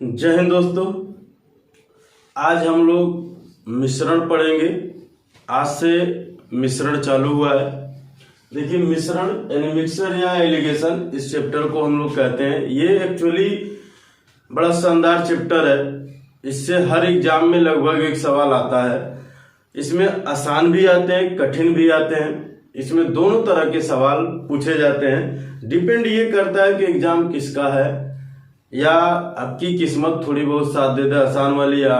जय हिंद दोस्तों। आज हम लोग मिश्रण पढ़ेंगे। आज से मिश्रण चालू हुआ है। देखिए, मिश्रण यानी मिक्सर या एलिगेशन, इस चैप्टर को हम लोग कहते हैं। ये एक्चुअली बड़ा शानदार चैप्टर है। इससे हर एग्जाम में लगभग एक सवाल आता है। इसमें आसान भी आते हैं, कठिन भी आते हैं। इसमें दोनों तरह के सवाल पूछे जाते हैं। डिपेंड ये करता है कि एग्जाम किसका है, या आपकी किस्मत थोड़ी बहुत साथ दे दे, आसान वाली या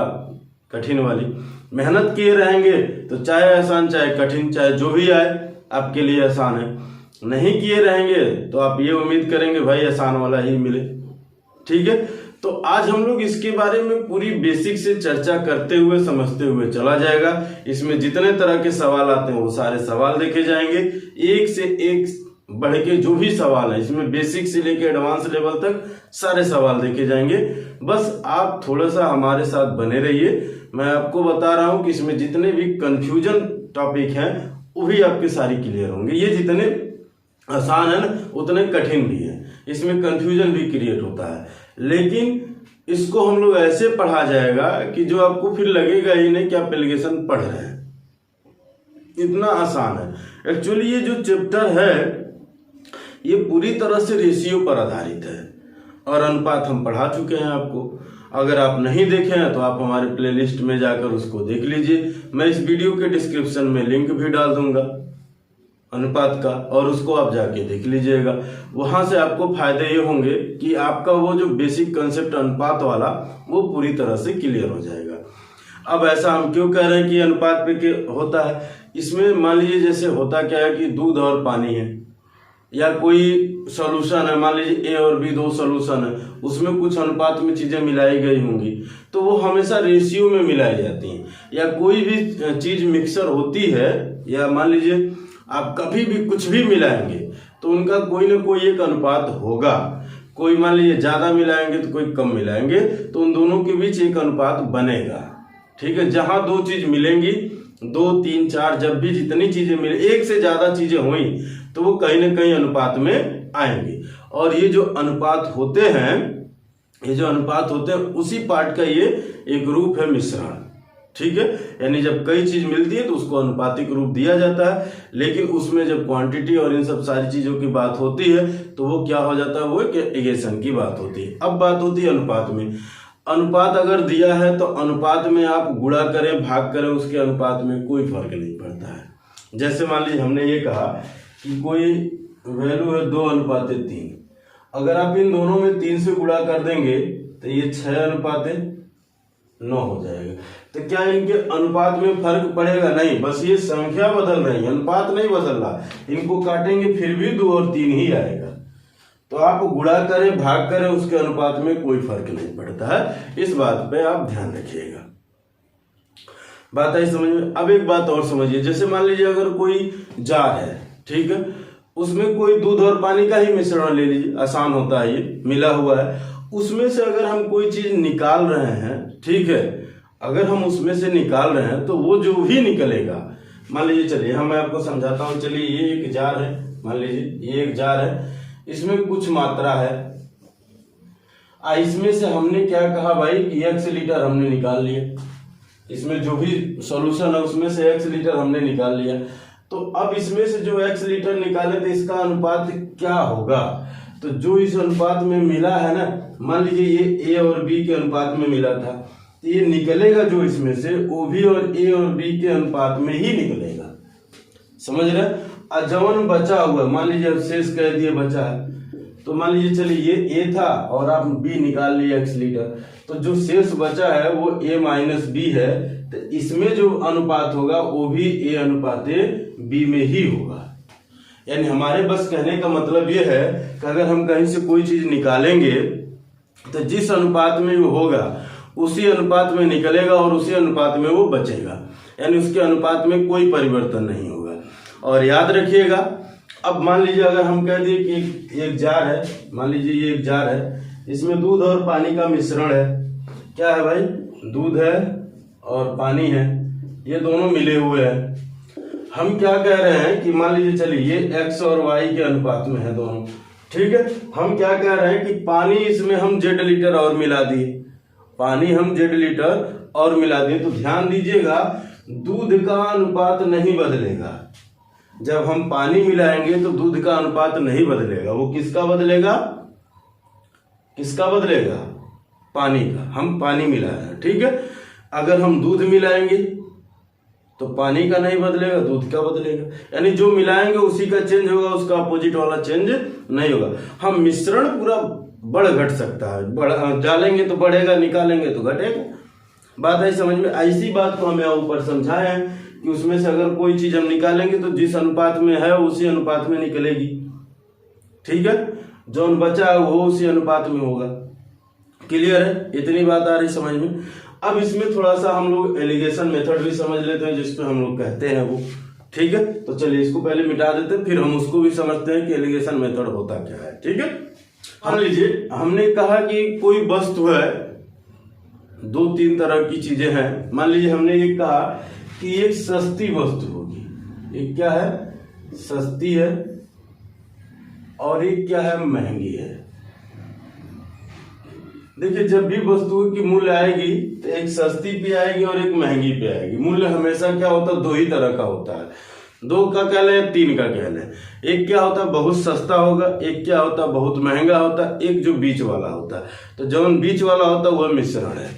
कठिन वाली। मेहनत किए रहेंगे तो चाहे आसान चाहे कठिन, चाहे जो भी आए आपके लिए आसान है। नहीं किए रहेंगे तो आप ये उम्मीद करेंगे भाई आसान वाला ही मिले। ठीक है, तो आज हम लोग इसके बारे में पूरी बेसिक से चर्चा करते हुए समझते हुए चला जाएगा। इसमें जितने तरह के सवाल आते हैं वो सारे सवाल देखे जाएंगे। एक से एक बढ़ के जो भी सवाल है, इसमें बेसिक से लेके एडवांस लेवल तक सारे सवाल देखे जाएंगे। बस आप थोड़ा सा हमारे साथ बने रहिए। मैं आपको बता रहा हूं कि इसमें जितने भी कंफ्यूजन टॉपिक हैं वो भी आपके सारी क्लियर होंगे। ये जितने आसान है ना उतने कठिन भी है। इसमें कंफ्यूजन भी क्रिएट होता है, लेकिन इसको हम लोग ऐसे पढ़ा जाएगा कि जो आपको फिर लगेगा ही नहीं कि आप एलिगेशन पढ़ रहे हैं। इतना आसान है। एक्चुअली ये जो चैप्टर है ये पूरी तरह से रेशियो पर आधारित है और अनुपात हम पढ़ा चुके हैं आपको। अगर आप नहीं देखे हैं तो आप हमारे प्लेलिस्ट में जाकर उसको देख लीजिए। मैं इस वीडियो के डिस्क्रिप्शन में लिंक भी डाल दूंगा अनुपात का, और उसको आप जाके देख लीजिएगा। वहां से आपको फायदे ये होंगे कि आपका वो जो बेसिक कंसेप्ट अनुपात वाला वो पूरी तरह से क्लियर हो जाएगा। अब ऐसा हम क्यों कह रहे हैं कि अनुपात पे होता है? इसमें मान लीजिए जैसे होता क्या है कि दूध और पानी है, या कोई सॉल्यूशन है, मान लीजिए ए और बी दो सॉल्यूशन है, उसमें कुछ अनुपात में चीजें मिलाई गई होंगी तो वो हमेशा रेशियो में मिलाई जाती हैं। या कोई भी चीज मिक्सर होती है, या मान लीजिए आप कभी भी कुछ भी मिलाएंगे तो उनका कोई ना कोई एक अनुपात होगा। कोई मान लीजिए ज्यादा मिलाएंगे तो कोई कम मिलाएंगे, तो उन दोनों के बीच एक अनुपात बनेगा। ठीक है, जहां दो चीज मिलेंगी, 2, 3, 4, जब भी जितनी चीजें मिले, एक से ज्यादा चीजें हुई तो वो कहीं ना कहीं अनुपात में आएंगे। और ये जो अनुपात होते हैं उसी पार्ट का ये एक रूप है मिश्रण। ठीक है, यानी जब कई चीज मिलती है तो उसको अनुपातिक रूप दिया जाता है। लेकिन उसमें जब क्वांटिटी और इन सब सारी चीजों की बात होती है तो वो क्या हो जाता है, वो एलिगेशन की बात होती है। अब बात होती है अनुपात में। अनुपात अगर दिया है तो अनुपात में आप गुणा करें भाग करें, उसके अनुपात में कोई फर्क नहीं पड़ता है। जैसे मान लीजिए हमने ये कहा कि कोई वैल्यू है 2:3। अगर आप इन दोनों में 3 से गुणा कर देंगे तो ये 6:9 हो जाएगा। तो क्या इनके अनुपात में फर्क पड़ेगा? नहीं, बस ये संख्या बदल रही है, अनुपात नहीं बदल रहा। इनको काटेंगे फिर भी 2 और 3 ही आएगा। तो आप गुणा करें भाग करें, उसके अनुपात में कोई फर्क नहीं पड़ता है। इस बात पे आप ध्यान रखिएगा। बात आई समझ में? अब एक बात और समझिए। जैसे मान लीजिए अगर कोई जार है, ठीक है, उसमें कोई दूध और पानी का ही मिश्रण ले लीजिए, आसान होता है, ये मिला हुआ है। उसमें से अगर हम कोई चीज निकाल रहे हैं, ठीक है, अगर हम उसमें से निकाल रहे हैं तो वो जो भी निकलेगा, मान लीजिए, चलिए मैं आपको समझाता हूँ। चलिए ये एक जार है, मान लीजिए ये एक जार है, इसमें कुछ मात्रा है। इसमें से हमने क्या कहा भाई कि x लीटर हमने निकाल लिया। इसमें जो भी सॉल्यूशन है उसमें से x लीटर हमने निकाल लिया। तो अब इसमें से जो x लीटर निकाले तो इसका अनुपात क्या होगा? तो जो इस अनुपात में मिला है ना, मान लीजिए ये a और b के अनुपात में मिला था, तो ये निकलेगा जो इसमें से वो भी और a और b के अनुपात में ही निकलेगा। समझ रहे? जवन बचा हुआ, मान लीजिए अब शेष कह दिए बचा है, तो मान लीजिए चलिए ये a था और आप b निकाल लिए x लीटर, तो जो शेष बचा है वो a - b है। तो इसमें जो अनुपात होगा वो भी a अनुपात b में ही होगा। यानी हमारे बस कहने का मतलब ये है कि अगर हम कहीं से कोई चीज निकालेंगे तो जिस अनुपात में वो होगा उसी अनुपात में निकलेगा और उसी अनुपात में वो बचेगा। यानी उसके अनुपात में कोई परिवर्तन नहीं होगा। और याद रखिएगा, अब मान लीजिए अगर हम कह दिए कि एक जार है, मान लीजिए ये एक जार है, इसमें दूध और पानी का मिश्रण है। क्या है भाई? दूध है और पानी है, ये दोनों मिले हुए हैं। हम क्या कह रहे हैं कि मान लीजिए चलिए ये x और y के अनुपात में है दोनों, ठीक है, हम क्या कह रहे हैं कि पानी इसमें हम जेड लीटर और मिला दिए, पानी हम जेड लीटर और मिला दिए, तो ध्यान दीजिएगा दूध का अनुपात नहीं बदलेगा। जब हम पानी मिलाएंगे तो दूध का अनुपात नहीं बदलेगा, वो किसका बदलेगा, किसका बदलेगा, पानी का। हम पानी मिलाया, ठीक है। अगर हम दूध मिलाएंगे तो पानी का नहीं बदलेगा, दूध का बदलेगा, यानी जो मिलाएंगे उसी का चेंज होगा, उसका अपोजिट वाला चेंज नहीं होगा। हम मिश्रण पूरा बढ़ घट सकता है, डालेंगे तो बढ़ेगा, निकालेंगे तो घटेगा। बात आई समझ में? ऐसी बात को हमें ऊपर समझाए हैं कि उसमें से अगर कोई चीज हम निकालेंगे तो जिस अनुपात में है उसी अनुपात में निकलेगी, ठीक है। जो बचा है वो उसी अनुपात में होगा। क्लियर है? इतनी बात आ रही समझ में? अब इसमें थोड़ा सा हम लोग एलिगेशन मेथड भी समझ लेते हैं, जिसपे हम लोग कहते हैं वो, ठीक है। तो चलिए इसको पहले मिटा देते हैं, फिर हम उसको भी समझते हैं कि एलिगेशन मेथड होता क्या है, ठीक है। मान लीजिए हमने कहा कि कोई वस्तु है, दो तीन तरह की चीजें हैं। मान लीजिए हमने ये कहा कि एक सस्ती वस्तु होगी, एक क्या है, सस्ती है, और एक क्या है, महंगी है। देखिए जब भी वस्तु की मूल्य आएगी तो एक सस्ती पे आएगी और एक महंगी पे आएगी। मूल्य हमेशा क्या होता है, दो ही तरह का होता है, दो का कह ले, तीन का कह ले। एक क्या होता है, बहुत सस्ता होगा, एक क्या होता है, बहुत महंगा होता है, एक जो बीच वाला होता है। तो जो बीच वाला होता है वह मिश्रण है,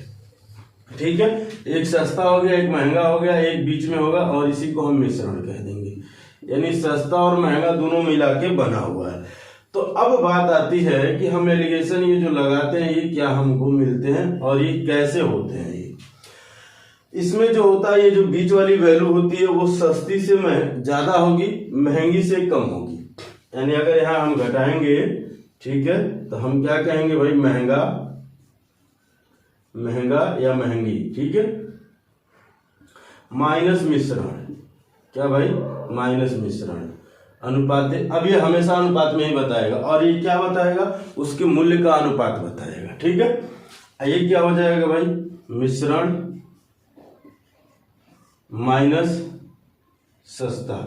ठीक है। एक सस्ता हो गया, एक महंगा हो गया, एक बीच में होगा, और इसी को हम मिश्रण कह देंगे, यानी सस्ता और महंगा दोनों मिला के बना हुआ है। तो अब बात आती है कि हम एलिगेशन ये जो लगाते हैं ये क्या हमको मिलते हैं और ये कैसे होते हैं। ये इसमें जो होता है, ये जो बीच वाली वैल्यू होती है वो सस्ती से ज्यादा होगी, महंगी से कम होगी। यानी अगर यहाँ हम घटाएंगे, ठीक है, तो हम क्या कहेंगे भाई, महंगा, महंगा या महंगी, ठीक है, माइनस मिश्रण, क्या भाई, माइनस मिश्रण अनुपात। अब ये हमेशा अनुपात में ही बताएगा, और ये क्या बताएगा, उसके मूल्य का अनुपात बताएगा, ठीक है। ये क्या हो जाएगा भाई, मिश्रण माइनस सस्ता।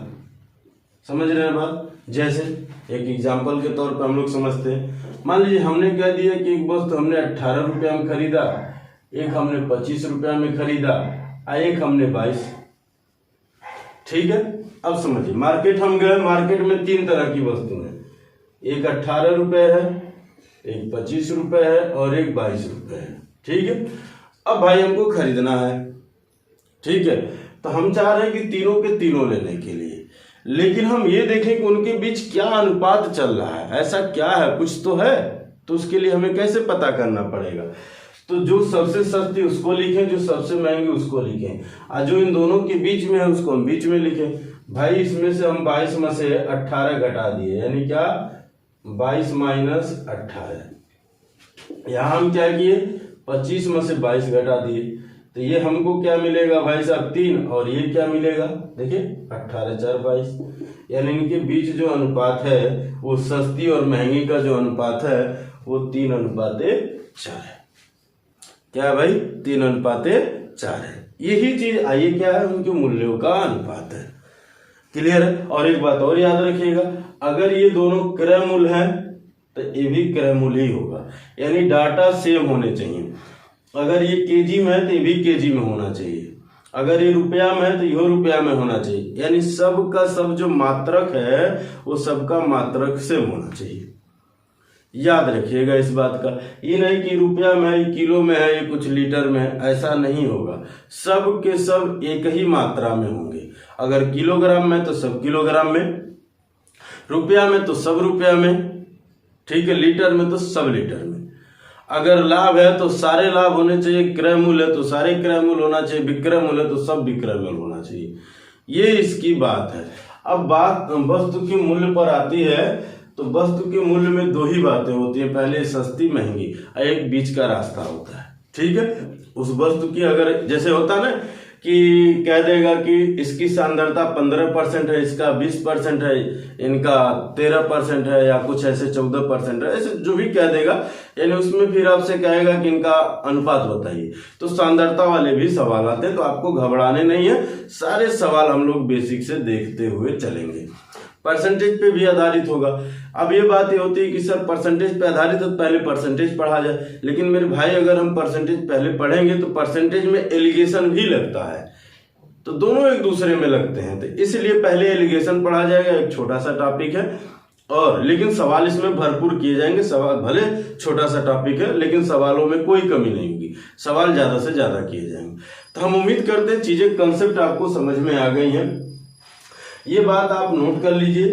समझ रहे हैं बात? जैसे एक एग्जांपल के तौर पर हम लोग समझते हैं। मान लीजिए हमने कह दिया कि एक वस्तु हमने 18 रुपया में खरीदा, एक हमने 25 रुपया में खरीदा, एक हमने 22, ठीक है। अब समझिए मार्केट हम गए, मार्केट में तीन तरह की वस्तु है, एक 18 रुपए है, एक 25 रुपए है, और एक 22 रुपए है, ठीक है। अब भाई हमको खरीदना है, ठीक है, तो हम चाह रहे हैं कि तीनों के तीनों लेने के लिए, लेकिन हम ये देखें कि उनके बीच क्या अनुपात चल रहा है, ऐसा क्या है, कुछ तो है। तो उसके लिए हमें कैसे पता करना पड़ेगा, तो जो सबसे सस्ती उसको लिखें, जो सबसे महंगी उसको लिखें, और जो इन दोनों के बीच में है उसको हम बीच में लिखें। भाई इसमें से हम 22 में से 18 घटा दिए, यानी क्या, 22 माइनस 18। यहां हम क्या किए, 25 में से 22 घटा दिए, तो ये हमको क्या मिलेगा भाई साहब, 3, और ये क्या मिलेगा, देखिए 18 4 22, यानी इनके बीच जो अनुपात है वो सस्ती और महंगी का जो अनुपात है वो 3:4 है। क्या है भाई, 3:4 है। यही चीज आइए क्या है, उनके मूल्यों का अनुपात है। क्लियर है? और एक बात और याद रखिएगा, अगर ये दोनों क्रय मूल्य हैं तो ये भी क्रय मूल्य ही होगा, यानी डाटा सेम होने चाहिए। अगर ये केजी में है तो ये भी केजी में होना चाहिए, अगर ये रुपया में है तो यह रुपया में होना चाहिए, यानी सब का सब जो मात्रक है वो सबका मात्रक सेम होना चाहिए। याद रखिएगा इस बात का, ये नहीं कि रुपया में है, किलो में है, ये कुछ लीटर में है, ऐसा नहीं होगा। सब के सब एक ही मात्रा में होंगे। अगर किलोग्राम में तो सब किलोग्राम में, रुपया में तो सब रुपया में, ठीक है, लीटर में तो सब लीटर में। अगर लाभ है तो सारे लाभ होने चाहिए, क्रय मूल्य है तो सारे क्रय मूल्य होना चाहिए, विक्रय मूल्य है तो सब विक्रय मूल्य होना चाहिए। ये इसकी बात है। अब बात वस्तु के मूल्य पर आती है, तो वस्तु के मूल्य में दो ही बातें होती है, पहले सस्ती महंगी, एक बीच का रास्ता होता है, ठीक है। उस वस्तु की अगर जैसे होता ना कि कह देगा कि इसकी सांद्रता 15% है, इसका 20% है, इनका 13% है, या कुछ ऐसे 14% है, ऐसे जो भी कह देगा, यानी उसमें फिर आपसे कहेगा कि इनका अनुपात बताइए। तो सांद्रता वाले भी सवाल आते हैं, तो आपको घबराने नहीं है, सारे सवाल हम लोग बेसिक से देखते हुए चलेंगे। परसेंटेज पे भी आधारित होगा। अब ये बात ये होती है कि सर परसेंटेज पे आधारित है तो पहले परसेंटेज पढ़ा जाए, लेकिन मेरे भाई अगर हम परसेंटेज पहले पढ़ेंगे तो परसेंटेज में एलिगेशन भी लगता है, तो दोनों एक दूसरे में लगते हैं, तो इसलिए पहले एलिगेशन पढ़ा जाएगा। एक छोटा सा टॉपिक है और लेकिन सवाल इसमें भरपूर किए जाएंगे। सवाल भले छोटा सा टॉपिक है लेकिन सवालों में कोई कमी नहीं होगी, सवाल ज्यादा से ज्यादा किए जाएंगे। तो हम उम्मीद करते हैं चीजें कंसेप्ट आपको समझ में आ गई हैं। ये बात आप नोट कर लीजिए,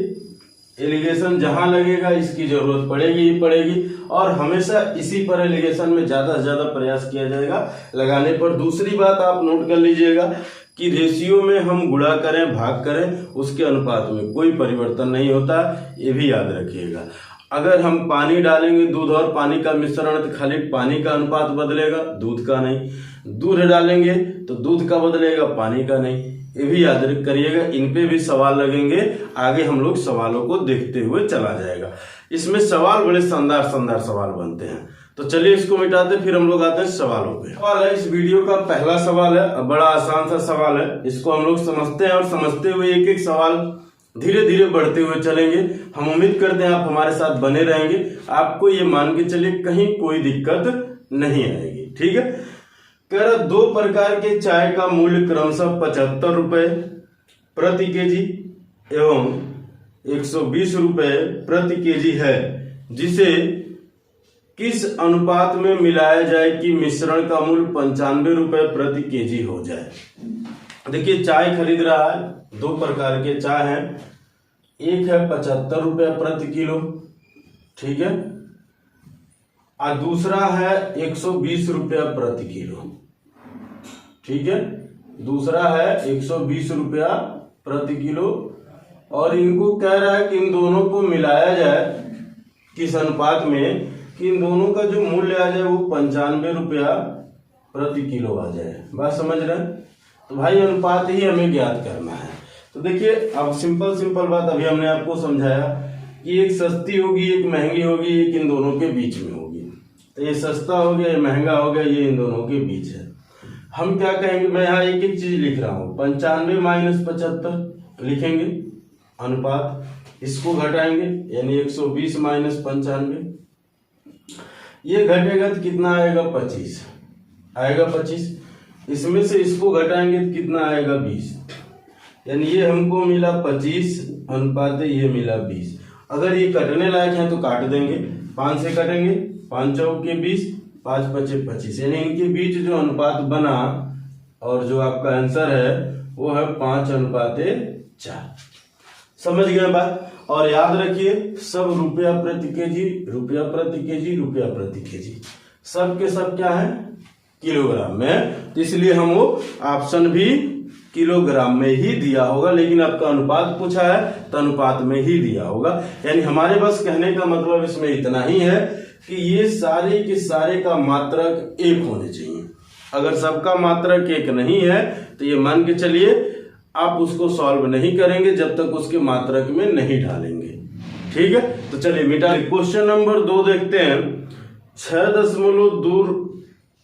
एलिगेशन जहां लगेगा इसकी जरूरत पड़ेगी ही पड़ेगी, और हमेशा इसी पर एलिगेशन में ज्यादा से ज्यादा प्रयास किया जाएगा लगाने पर। दूसरी बात आप नोट कर लीजिएगा कि रेशियो में हम गुणा करें भाग करें उसके अनुपात में कोई परिवर्तन नहीं होता, ये भी याद रखिएगा। अगर हम पानी डालेंगे, दूध और पानी का मिश्रण, तो खाली पानी का अनुपात बदलेगा, दूध का नहीं। दूध डालेंगे तो दूध का बदलेगा, पानी का नहीं, ये भी याद करिएगा। इन पे भी सवाल लगेंगे, आगे हम लोग सवालों को देखते हुए चला जाएगा। इसमें सवाल बड़े शानदार शानदार सवाल बनते हैं। तो चलिए इसको मिटाते फिर हम लोग आते हैं सवालों पे। सवाल है इस वीडियो का पहला सवाल है, बड़ा आसान सा सवाल है, इसको हम लोग समझते हैं और समझते हुए एक एक सवाल धीरे धीरे बढ़ते हुए चलेंगे। हम उम्मीद करते हैं आप हमारे साथ बने रहेंगे, आपको ये मान के चलिए कहीं कोई दिक्कत नहीं आएगी, ठीक है। कह रहा 2 प्रकार के चाय का मूल्य क्रमशः 75 रुपए प्रति केजी एवं 120 रुपए प्रति केजी है, जिसे किस अनुपात में मिलाया जाए कि मिश्रण का मूल्य 95 रुपए प्रति केजी हो जाए। देखिए चाय खरीद रहा है, 2 प्रकार के चाय हैं, एक है 75 रुपए प्रति किलो, ठीक है, और दूसरा है 120 रुपया प्रति किलो, ठीक है। दूसरा है 120 रुपया प्रति किलो, और इनको कह रहा है कि इन दोनों को मिलाया जाए किस अनुपात में कि इन दोनों का जो मूल्य आ जाए वो 95 रुपया प्रति किलो आ जाए। बात समझ रहे हैं? तो भाई अनुपात ही हमें ज्ञात करना है। तो देखिए अब सिंपल बात अभी हमने आपको समझाया कि एक सस्ती होगी एक महंगी होगी, एक इन दोनों के बीच में होगी। तो ये सस्ता हो गया, ये महंगा हो गया, ये इन दोनों के बीच है। हम क्या कहेंगे, मैं यहाँ एक एक चीज लिख रहा हूँ, 95 माइनस 75 लिखेंगे अनुपात, इसको घटाएंगे यानी 120 माइनस 95, ये घटेगा तो कितना आएगा 25 आएगा 25, इसमें से इसको घटाएंगे तो कितना आएगा 20, यानी ये हमको मिला 25 अनुपात ये मिला 20। अगर ये कटने लायक है तो काट देंगे, 5 से कटेंगे, 5 चौके 20, 5 पचे 25, यानी इनके बीच जो अनुपात बना और जो आपका आंसर है वो है 5:4। समझ गए बात? और याद रखिए सब रुपया प्रति केजी, रुपया प्रति केजी, रुपया प्रति केजी, सब के सब क्या है किलोग्राम में, तो इसलिए हम वो ऑप्शन भी किलोग्राम में ही दिया होगा, लेकिन आपका अनुपात पूछा है तो अनुपात में ही दिया होगा। यानी हमारे बस कहने का मतलब इसमें इतना ही है कि ये सारे के सारे का मात्रक एक होने चाहिए। अगर सबका मात्रक एक नहीं है तो ये मान के चलिए आप उसको सॉल्व नहीं करेंगे जब तक उसके मात्रक में नहीं डालेंगे, ठीक है। तो चलिए मिटा। क्वेश्चन नंबर 2 देखते हैं। 6.2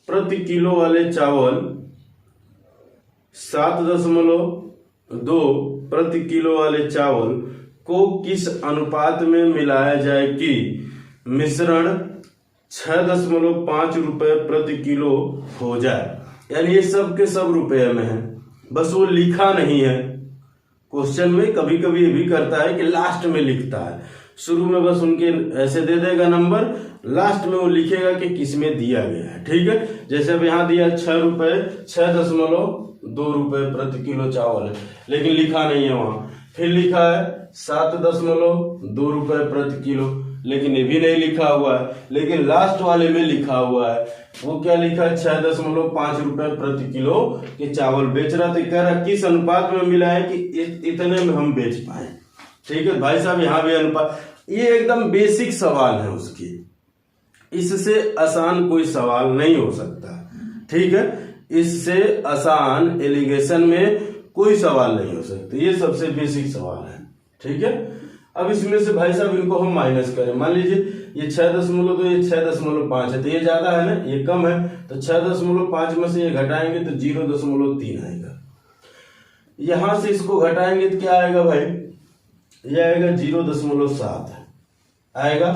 प्रति किलो वाले चावल 7.2 प्रति किलो वाले चावल को किस अनुपात में मिलाया जाए कि मिश्रण 6.5 रुपए प्रति किलो हो जाए। यानी ये सब के सब रुपए में है, बस वो लिखा नहीं है। क्वेश्चन में कभी कभी ये भी करता है कि लास्ट में लिखता है, शुरू में बस उनके ऐसे दे देगा नंबर, लास्ट में वो लिखेगा कि किस में दिया गया है, ठीक है। जैसे अब यहाँ दिया 6.2 रुपए प्रति किलो चावल है, लेकिन लिखा नहीं है वहां। फिर लिखा है 7.2 रुपए प्रति किलो, लेकिन ये भी नहीं लिखा हुआ है। लेकिन लास्ट वाले में लिखा हुआ है, वो क्या लिखा है 6.5 रुपए प्रति किलो के चावल बेच रहा था। कह रहा किस अनुपात में मिला है कि इतने में हम बेच पाए, ठीक है भाई साहब। यहाँ भी अनुपात, ये एकदम बेसिक सवाल है उसकी, इससे आसान कोई सवाल नहीं हो सकता, ठीक है। इससे आसान एलिगेशन में कोई सवाल नहीं हो सकता, ये सबसे बेसिक सवाल है, ठीक है। अब इसमें से भाई साहब इनको हम माइनस करें, मान लीजिए ये 6.2 तो ये 6.5 है, तो ये ज्यादा है ना, ये कम है, तो 6.5 में से ये घटाएंगे तो 0.3 आएगा। यहां से इसको घटाएंगे तो क्या आएगा भाई, ये आएगा 0.7, आएगा,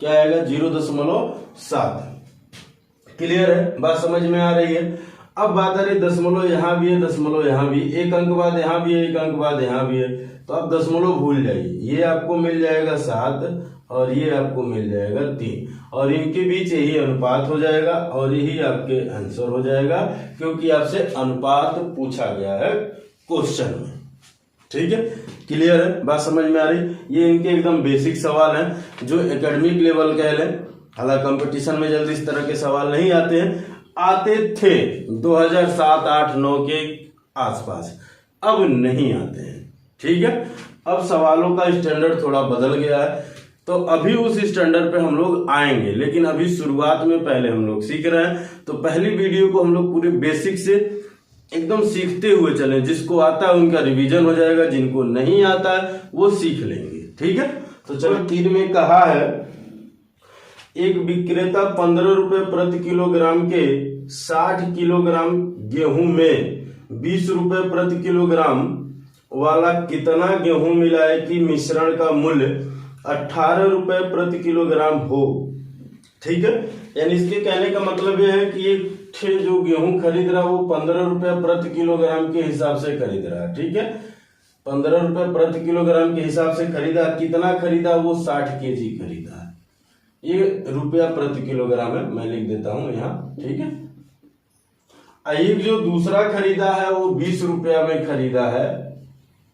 क्या आएगा 0.7। क्लियर है, बात समझ में आ रही है। अब बात आ रही दशमलव यहाँ भी है, दशमलव यहाँ भी, एक अंक बाद यहाँ भी है, एक अंक बाद यहाँ भी है, तो आप दशमलव भूल जाइए। ये आपको मिल जाएगा 7 और ये आपको मिल जाएगा 3 और इनके बीच यही अनुपात हो जाएगा और यही आपके आंसर हो जाएगा, क्योंकि आपसे अनुपात पूछा गया है क्वेश्चन में। ठीक है, क्लियर है, बात समझ में आ रही। ये इनके एकदम बेसिक सवाल हैं जो एकेडमिक लेवल कह लें, हालांकि कंपटीशन में जल्दी इस तरह के सवाल नहीं आते हैं, आते थे 2007, 8, 9 के आसपास, अब नहीं आते हैं। ठीक है, अब सवालों का स्टैंडर्ड थोड़ा बदल गया है, तो अभी उस स्टैंडर्ड पे हम लोग आएंगे, लेकिन अभी शुरुआत में पहले हम लोग सीख रहे हैं, तो पहली वीडियो को हम लोग पूरे बेसिक से एकदम सीखते हुए चलें। जिसको आता है उनका रिवीजन हो जाएगा, जिनको नहीं आता है वो सीख लेंगे। ठीक है, तो चलो 3 में कहा है एक विक्रेता 15 रुपए प्रति किलोग्राम के 60 किलोग्राम गेहूं में 20 रुपए प्रति किलोग्राम वाला कितना गेहूं मिलाए कि मिश्रण का मूल्य 18 रुपए प्रति किलोग्राम हो। ठीक है, यानी इसके कहने का मतलब यह है कि ये जो गेहूं खरीद रहा है वो 15 रुपए प्रति किलोग्राम के हिसाब से खरीद रहा है। ठीक है, 15 रुपए प्रति किलोग्राम के हिसाब से खरीदा, कितना खरीदा, वो 60 केजी खरीदा है। ये रुपया प्रति किलोग्राम है, मैं लिख देता हूं यहाँ। ठीक है, एक जो दूसरा खरीदा है वो 20 रुपया में खरीदा है,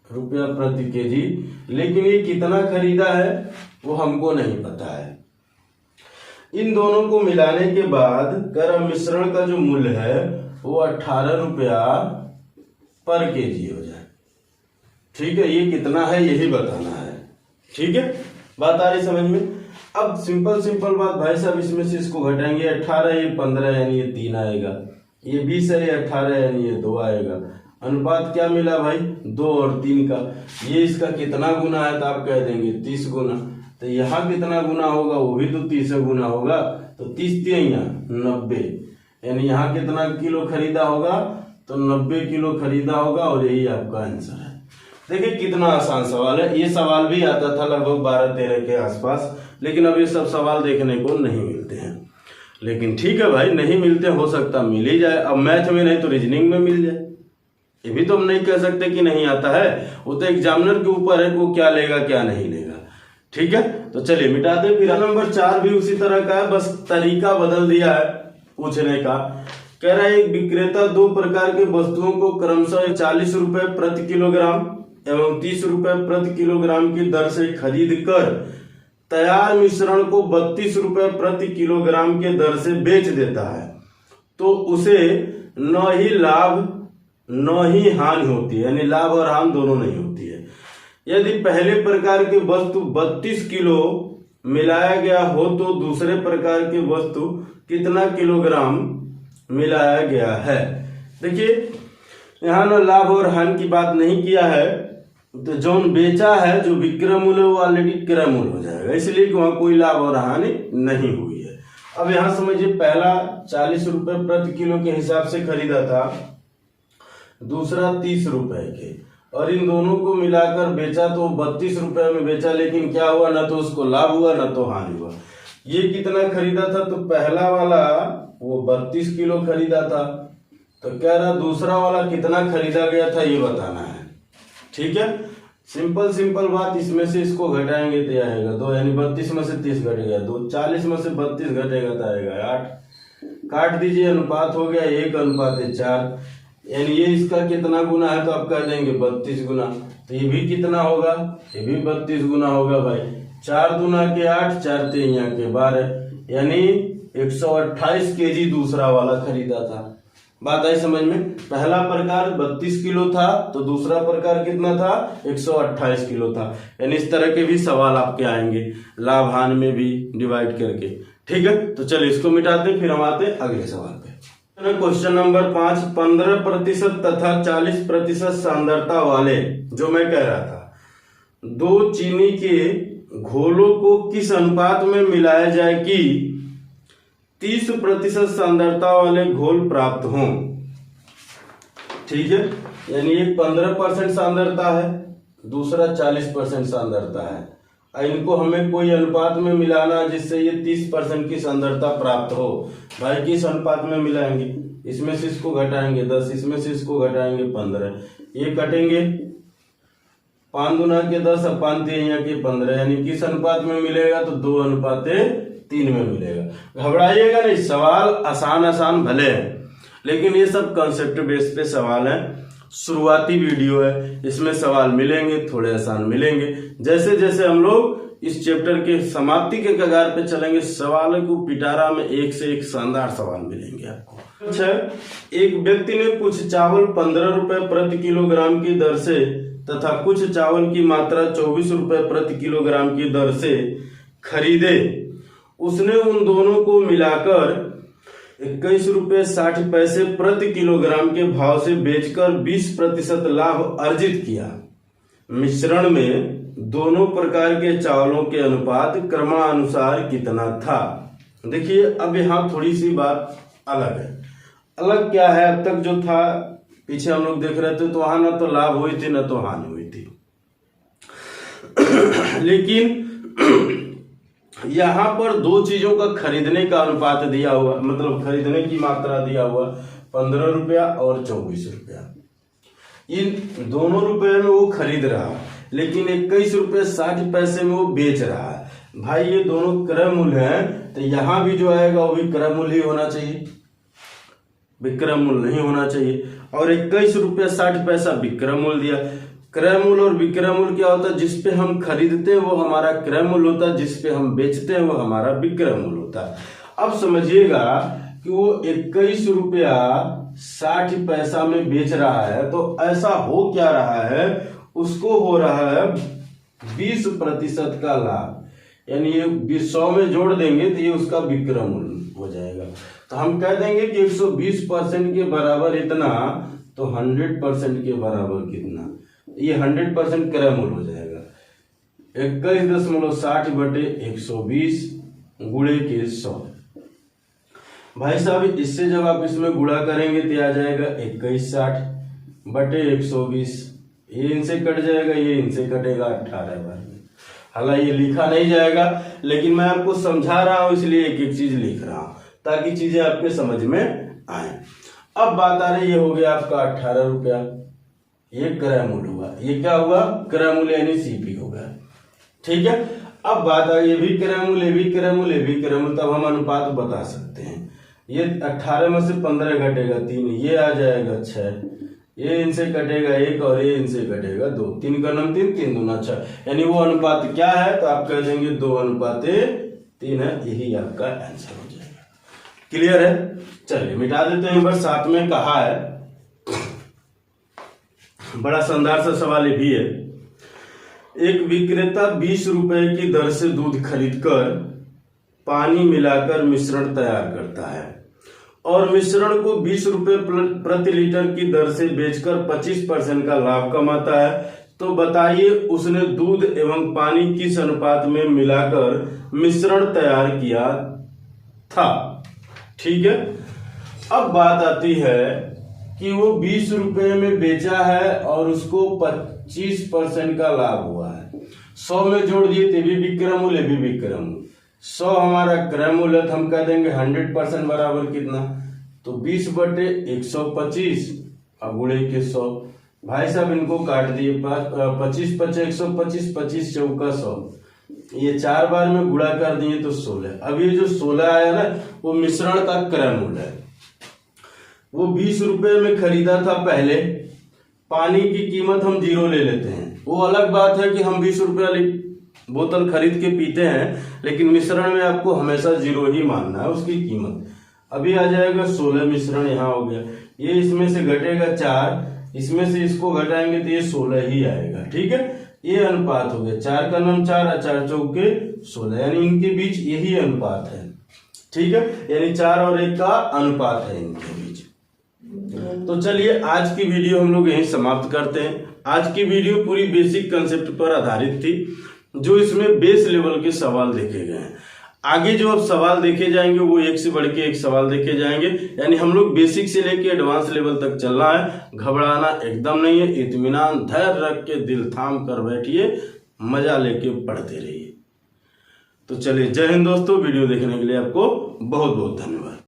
रुपया प्रति केजी, लेकिन ये कितना खरीदा है वो हमको नहीं पता है। इन दोनों को मिलाने के बाद कर मिश्रण का जो मूल्य है वो 18 रुपया पर केजी हो जाए। ठीक है, ये कितना है यही बताना है। ठीक है, बात आ रही समझ में। अब सिंपल बात भाई साहब, इसमें से इसको घटाएंगे, 18 ये 15 यानी ये 3 आएगा, ये 20 है ये 18 यानी ये 2 आएगा। अनुपात क्या मिला भाई, 2 और 3 का। ये इसका कितना गुना है तो आप कह देंगे 30 गुना। तो यहाँ कितना गुना होगा, वो भी तो 30 गुना होगा, तो 30 3 90, यानी यहाँ कितना किलो खरीदा होगा, तो 90 किलो खरीदा होगा और यही आपका आंसर है। देखिए कितना आसान सवाल है। ये सवाल भी आता था लगभग 12-13 के आसपास, लेकिन अब ये सब सवाल देखने को नहीं मिलते हैं। लेकिन ठीक है भाई, नहीं मिलते, हो सकता मिल ही जाए। अब मैथ में नहीं तो रीजनिंग में मिल जाए, ये भी तो हम नहीं कह सकते कि नहीं आता है। वो तो एग्जामिनर के ऊपर है, वो क्या लेगा क्या नहीं लेगा। ठीक है, तो चलिए मिटा दे। फिर नंबर 4 भी उसी तरह का है, बस तरीका बदल दिया है पूछने का। कह रहा है एक विक्रेता 2 प्रकार के वस्तुओं को क्रमशः 40 रुपए प्रति किलोग्राम एवं 30 रुपए प्रति किलोग्राम की दर से खरीद कर तैयार मिश्रण को 32 रुपए प्रति किलोग्राम के दर से बेच देता है, तो उसे न ही लाभ न ही हानि होती है, यानी लाभ और हानि दोनों नहीं होती है। यदि पहले प्रकार की वस्तु 32 किलो मिलाया गया हो तो दूसरे प्रकार की वस्तु कितना किलोग्राम मिलाया गया है। देखिए यहाँ ना लाभ और हानि की बात नहीं किया है, तो जो बेचा है जो विक्रय मूल्य वो ऑलरेडी क्रय मूल्य हो जाएगा, इसलिए कि वहां कोई लाभ और हानि नहीं हुई है। अब यहाँ समझिए, पहला 40 रुपए प्रति किलो के हिसाब से खरीदा था, दूसरा 30 रुपए के, और इन दोनों को मिलाकर बेचा तो 32 रुपए में बेचा, लेकिन क्या हुआ, ना तो उसको लाभ हुआ ना तो हानि हुआ। ये कितना खरीदा था, तो पहला वाला वो 32 किलो खरीदा था, तो कह रहा दूसरा वाला कितना खरीदा गया था ये बताना है। ठीक है, सिंपल बात, इसमें से इसको घटाएंगे तो आएगा 2, यानी 32 में से 30 घटेगा 2, 40 में से 32 घटेगा तो आएगा 8। काट दीजिए, अनुपात हो गया 1:4, यानी ये इसका कितना गुना है तो आप कह देंगे 32 गुना। तो ये भी कितना होगा, ये भी 32 गुना होगा भाई। 4 दूना के 8, 4 3 के 12, यानी 128 केजी दूसरा वाला खरीदा था। बात आई समझ में। पहला प्रकार 32 किलो था तो दूसरा प्रकार कितना था, 128 किलो था। यानी इस तरह के भी सवाल आपके आएंगे, लाभ हानि में भी डिवाइड करके। ठीक है, तो चलिए इसको मिटाते हैं, फिर हम आते हैं अगले सवाल पे। क्वेश्चन नंबर 5, 15% तथा 40% सांद्रता वाले, जो मैं कह रहा था, 2 चीनी के घोलों को किस अनुपात में मिलाया जाए कि 30% सांद्रता वाले घोल प्राप्त हों। ठीक है, यानी एक 15% सांद्रता है, दूसरा 40% सांद्रता है। इनको हमें कोई अनुपात में मिलाना जिससे ये 30% की सांद्रता प्राप्त हो। भाई किस अनुपात में मिलाएंगे, इसमें से इसको घटाएंगे 10, इसमें से इसको घटाएंगे 15, ये कटेंगे 5 दूना के 10 और 5 तिहाइयां के 15, यानी किस अनुपात में मिलेगा, तो 2:3 में मिलेगा। घबराइएगा नहीं, सवाल आसान भले हैं लेकिन ये सब कंसेप्ट बेस पे सवाल है। शुरुआती वीडियो है, इसमें सवाल मिलेंगे, थोड़े आसान मिलेंगे। जैसे जैसे हम लोग इस चैप्टर के समाप्ति के कगार पे चलेंगे, सवाल को पिटारा में एक से एक शानदार सवाल मिलेंगे आपको। अच्छा, एक व्यक्ति ने कुछ चावल 15 रुपए प्रति किलोग्राम की दर से तथा कुछ चावल की मात्रा 24 रुपए प्रति किलोग्राम की दर से खरीदे। उसने उन दोनों को मिलाकर 21 रुपए 60 पैसे प्रति किलोग्राम के भाव से बेचकर 20% लाभ अर्जित किया। मिश्रण में दोनों प्रकार के चावलों के अनुपात क्रमानुसार कितना था। देखिए अब यहाँ थोड़ी सी बात अलग है। अलग क्या है, अब तक जो था पीछे हम लोग देख रहे थे तो वहां ना तो लाभ हुई थी ना तो हानि हुई थी। लेकिन यहाँ पर दो चीजों का खरीदने का अनुपात दिया हुआ, मतलब खरीदने की मात्रा दिया हुआ 15 रुपया और 24 रुपया। इन दोनों रुपए में वो खरीद रहा है, लेकिन 21 रुपये 60 पैसे में वो बेच रहा है। भाई ये दोनों क्रय मूल्य हैं, तो यहाँ भी जो आएगा वो भी क्रय मूल्य ही होना चाहिए, विक्रय मूल्य नहीं होना चाहिए। और 21 रुपये 60 पैसा विक्रय मूल्य दिया। क्रय मूल्य और विक्रय मूल्य क्या होता है, जिसपे हम खरीदते हैं वो हमारा क्रय मूल्य होता है, जिसपे हम बेचते हैं वो हमारा विक्रय मूल्य होता है। अब समझिएगा कि वो 21 रुपया 60 पैसा में बेच रहा है, तो ऐसा हो क्या रहा है, उसको हो रहा है 20% का लाभ। यानी ये 100 में जोड़ देंगे तो ये उसका विक्रय मूल्य हो जाएगा। तो हम कह देंगे कि 120% के बराबर इतना, तो 100% के बराबर कितना, ये 100% क्रय मूल्य हो जाएगा। 21.60 बटे 120 गुणे के 100। भाई साहब इससे जब आप इसमें गुणा करेंगे तो आ जाएगा 2160 बटे 120। ये इनसे कट जाएगा, ये इनसे कटेगा 18 बार में। हालांकि ये लिखा नहीं जाएगा, लेकिन मैं आपको समझा रहा हूं इसलिए एक एक चीज लिख रहा हूं ताकि चीजें आपके समझ में आए। अब बात आ रही, ये हो गया आपका 18 रुपया, ये क्रय मूल्य हुआ। ये क्या हुआ, क्रय मूल्य यानी सीपी हो गया। ठीक है, अब बात आ, ये भी क्रय मूल्य, भी क्रय मूल्य, भी क्रय मूल्य, तब हम अनुपात बता सकते हैं। ये 18 में से 15 घटेगा 3, ये आ जाएगा 6, ये इनसे कटेगा 1 और ये इनसे कटेगा 2, 3 का नाम 3, 3 दूना 6, यानी वो अनुपात क्या है, तो आप कह देंगे 2:3 है। यही आपका आंसर हो जाएगा। क्लियर है, चलिए मिटा देते हैं। नंबर 7 में कहा है, बड़ा शानदार सा सवाल ये भी है। एक विक्रेता 20 रुपए की दर से दूध खरीदकर पानी मिलाकर मिश्रण तैयार करता है और मिश्रण को 20 रुपए प्रति लीटर की दर से बेचकर 25% का लाभ कमाता है। तो बताइए उसने दूध एवं पानी किस अनुपात में मिलाकर मिश्रण तैयार किया था। ठीक है, अब बात आती है कि वो 20 रुपए में बेचा है और उसको 25% का लाभ हुआ है। 100 में जोड़ दिए तो भी विक्रय मूल्य, भी विक्रय मूल्य। 100 हमारा क्रय मूल्य, तो हम कह देंगे 100% बराबर कितना, तो 20 बटे 125 अब गुणे के 100। भाई साहब इनको काट दिए, 25 पचे 125, 25 चौका 100, ये 4 बार में गुणा कर दिए तो 16। अब ये जो 16 आया ना, वो मिश्रण का क्रय मूल्य है। वो 20 रुपए में खरीदा था पहले, पानी की कीमत हम 0 ले लेते हैं। वो अलग बात है कि हम 20 रुपया बोतल खरीद के पीते हैं, लेकिन मिश्रण में आपको हमेशा 0 ही मानना है उसकी कीमत। अभी आ जाएगा 16, मिश्रण यहाँ हो गया, ये इसमें से घटेगा 4, इसमें से इसको घटाएंगे तो ये 16 ही आएगा। ठीक है, ये अनुपात हो गया, 4 का नाम 4, 4 चौके 16, यानी इनके बीच यही अनुपात है। ठीक है, यानी 4 और 1 का अनुपात है इनके बीच। तो चलिए आज की वीडियो हम लोग यहीं समाप्त करते हैं। आज की वीडियो पूरी बेसिक कंसेप्ट पर आधारित थी, जो इसमें बेस लेवल के सवाल देखे गए हैं। आगे जो अब सवाल देखे जाएंगे वो एक से बढ़ के एक सवाल देखे जाएंगे, यानी हम लोग बेसिक से लेके एडवांस लेवल तक चलना है। घबराना एकदम नहीं है, इत्मीनान धैर्य रख के दिल थाम कर बैठिए, मजा लेके पढ़ते रहिए। तो चलिए, जय हिंद दोस्तों। वीडियो देखने के लिए आपको बहुत बहुत धन्यवाद।